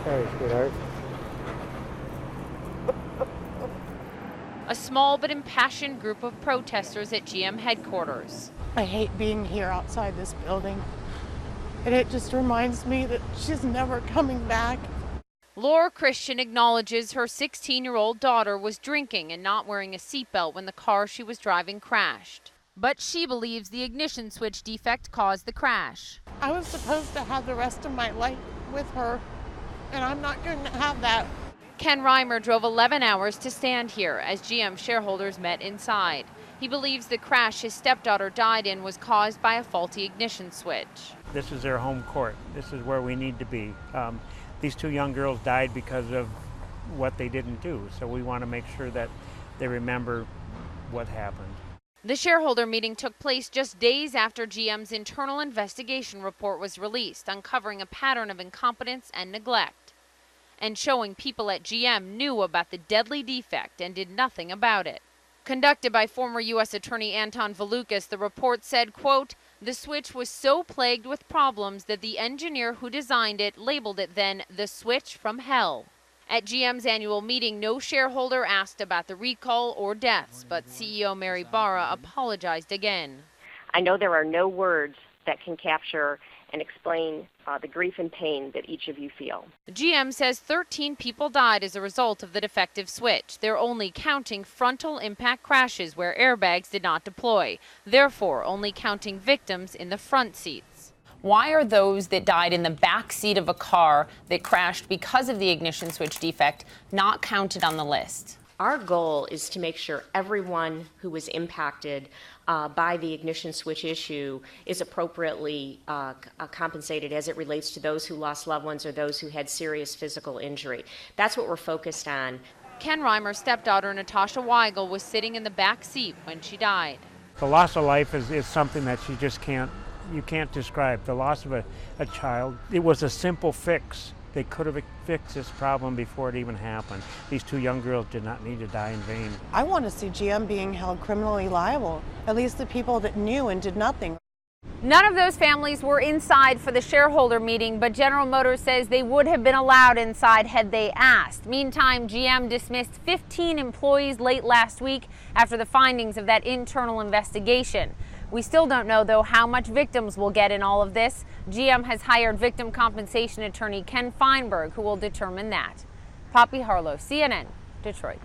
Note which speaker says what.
Speaker 1: Hey, sweetheart.
Speaker 2: A small but impassioned group of protesters at GM headquarters.
Speaker 3: I hate being here outside this building, and it just reminds me that she's never coming back.
Speaker 2: Laura Christian acknowledges her 16-year-old daughter was drinking and not wearing a seatbelt when the car she was driving crashed. But she believes the ignition switch defect caused the crash.
Speaker 3: I was supposed to have the rest of my life with her, and I'm not going to have that.
Speaker 2: Ken Reimer drove 11 hours to stand here as GM shareholders met inside. He believes the crash his stepdaughter died in was caused by a faulty ignition switch.
Speaker 1: This is their home court. This is where we need to be. These two young girls died because of what they didn't do, so we want to make sure that they remember what happened.
Speaker 2: The shareholder meeting took place just days after GM's internal investigation report was released, uncovering a pattern of incompetence and neglect, and showing people at GM knew about the deadly defect and did nothing about it. Conducted by former U.S. Attorney Anton Valukas, the report said, quote, "The switch was so plagued with problems that the engineer who designed it labeled it then the switch from hell." At GM's annual meeting, no shareholder asked about the recall or deaths, but CEO Mary Barra apologized again.
Speaker 4: I know there are no words that can capture and explain the grief and pain that each of you feel.
Speaker 2: GM says 13 people died as a result of the defective switch. They're only counting frontal impact crashes where airbags did not deploy, therefore only counting victims in the front seats.
Speaker 5: Why are those that died in the back seat of a car that crashed because of the ignition switch defect not counted on the list?
Speaker 4: Our goal is to make sure everyone who was impacted by the ignition switch issue is appropriately compensated as it relates to those who lost loved ones or those who had serious physical injury. That's what we're focused on.
Speaker 2: Ken Reimer's stepdaughter, Natasha Weigel, was sitting in the back seat when she died.
Speaker 1: The loss of life is something that you can't describe. The loss of a child, it was a simple fix. They could have fixed this problem before it even happened. These two young girls did not need to die in vain.
Speaker 3: I want to see GM being held criminally liable, at least the people that knew and did nothing.
Speaker 2: None of those families were inside for the shareholder meeting, but General Motors says they would have been allowed inside had they asked. Meantime, GM dismissed 15 employees late last week after the findings of that internal investigation. We still don't know, though, how much victims will get in all of this. GM has hired victim compensation attorney Ken Feinberg, who will determine that. Poppy Harlow, CNN, Detroit.